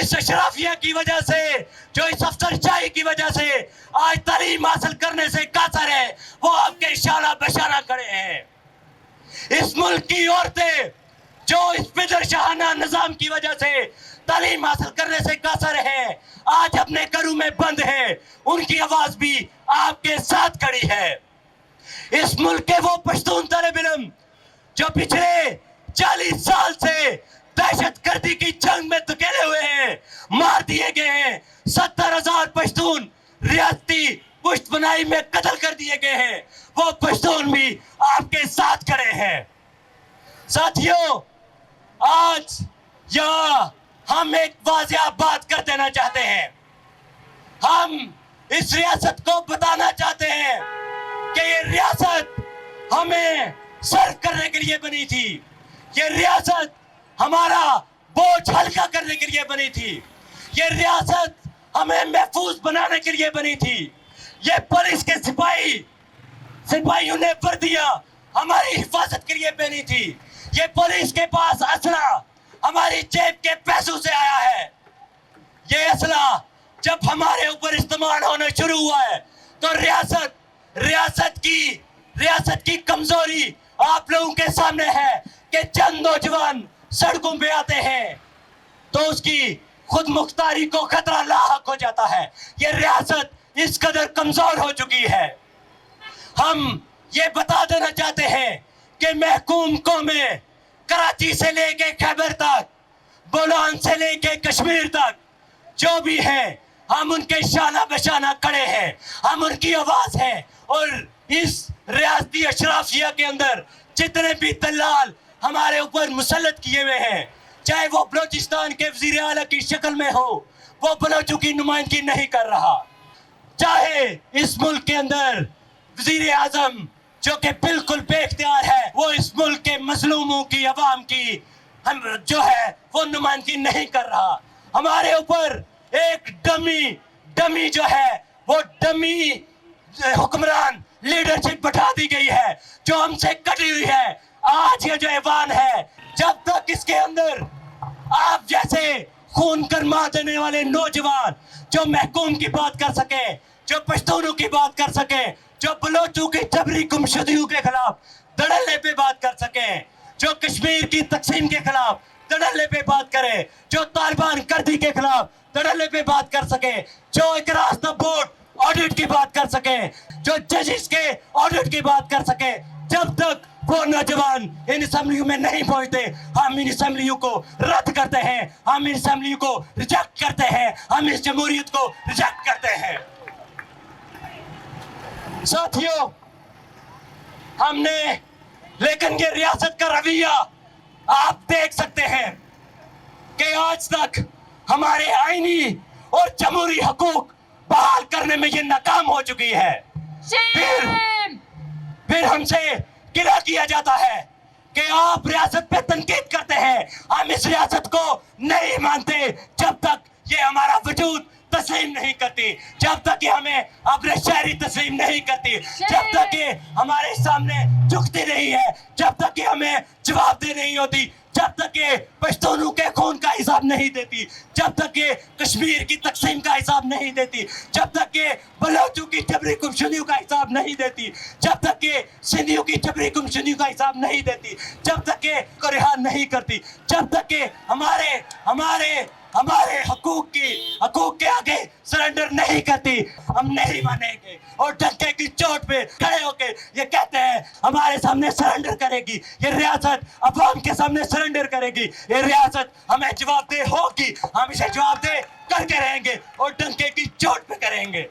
इस अशराफिया की वजह से, जो इस अफसरशाही की वजह से आज तालीम हासिल करने से कासर है, वो आपके शाला बशाना खड़े हैं। इस मुल्क की औरतें जो इस फिदरशाहाना निजाम की वजह से तालीम हासिल करने से कासर है, आज अपने घरों में बंद है, उनकी आवाज भी आपके साथ खड़ी है। इस मुल्क के वो पश्तून तलेब इल्म जो पिछले 40 साल से दहशत गर्दी की जंग में धकेले हुए हैं, मार दिए गए हैं। 70,000 पश्तून रियासती पुष्टबनाई में कत्ल कर दिए गए हैं, वो पश्तून भी आपके साथ खड़े हैं। साथियों, आज यहाँ हम एक वाज़िह बात कर देना चाहते हैं। हम इस रियासत को बताना चाहते हैं कि ये रियासत हमें सर्व करने के लिए बनी थी, ये रियासत हमारा बोझ हल्का करने के लिए बनी थी, ये रियासत हमें महफूज बनाने के लिए बनी थी। ये पुलिस के सिपाहियों ने वर्दियां हमारी हिफाजत के लिए पहनी थी। ये पुलिस के पास असला हमारी जेब के पैसों से आया है। ये असला जब हमारे ऊपर इस्तेमाल होना शुरू हुआ है तो रियासत की कमजोरी आप लोगों के सामने है कि चंद नौजवान सड़कों पे आते हैं तो उसकी खुद मुख्तारी को खतरा लाहक हो जाता है। ये रियासत इस कदर कमजोर हो चुकी है। हम ये बता देना चाहते हैं कि महकूम कौमें कराची से लेके खैबर तक, बोलान से लेके कश्मीर तक जो भी है, हम उनके शाना बशाना खड़े हैं, हम उनकी आवाज है। और इस रियासती अशराफिया के अंदर जितने भी दलाल हमारे ऊपर मुसल्लत किए हुए हैं, चाहे वो बलोचिस्तान के वजीर आला की शक्ल में हो, वो बलोचों की नुमाइंदगी नहीं कर रहा। चाहे इस मुल्क के अंदर वजीर आजम जो कि बिल्कुल बेख्तियार है, वो इस मुल्क के मजलूमों की, अवाम की हम जो है वो नुमाइंदगी नहीं कर रहा। हमारे ऊपर एक डमी जो है वो डमी हुक्मरान लीडरशिप बैठा दी गई है जो हमसे कटी हुई है। आज ये जो ऐवान है, जब तक इसके अंदर आप जैसे खून गरमा देने वाले नौजवान जो महकूम की बात कर सके, जो पश्तूनों की बात कर सके, जो बलोचों की जबरी गुमशुदगियों के खिलाफ धड़ल्ले पे बात कर सके, जो कश्मीर की तकसीम के खिलाफ धड़ल्ले पे बात करे, जो तालिबान गर्दी के खिलाफ धड़ल्ले पे बात कर सके, जो इकरास द बोर्ड ऑडिट की बात कर सके, जो जजेस के ऑडिट की बात कर सके, जब तक वो नौजवान इन असेंबलियों में नहीं पहुंचते, हम इन असेंबलियों को रद्द करते हैं, हम इन असेंबलियों को रिजेक्ट करते हैं, हम इस जमहूरियत को रिजेक्ट करते हैं। साथियों, हमने लेकिन ये रियासत का रवैया आप देख सकते हैं कि आज तक हमारे आईनी और जमहूरी हकूक बहाल करने में ये नाकाम हो चुकी है। फिर हमसे गिला किया जाता है कि आप रियासत पे तनकीद करते हैं। हम इस रियासत को नहीं मानते जब तक ये हमारा वजूद तस्लीम नहीं करती, जब तक ये हमें अपने शहरी तस्लीम नहीं करती, जब तक ये हमारे सामने झुकती नहीं है, जब तक ये हमें जवाब दे नहीं होती, जब तक ये पश्तूनों के खून का हिसाब नहीं देती, जब तक ये कश्मीर की तकसीम का हिसाब नहीं देती, जब तक ये बलोचों की जबरी गुमशुदगियों का हिसाब नहीं देती, जब तक ये सिंधियों की जबरी गुमशुदगियों का हिसाब नहीं देती, जब तक ये को रिहा नहीं करती, जब तक ये हमारे हकूक के आगे सरेंडर नहीं करती, हम नहीं मानेंगे। और डंके की चोट पे खड़े होके ये कहते हैं हमारे सामने सरेंडर करेगी, ये रियासत अवाम के सामने सरेंडर करेगी, ये रियासत हमें जवाबदेह होगी, हम इसे जवाबदेह करके रहेंगे और डंके की चोट पे करेंगे।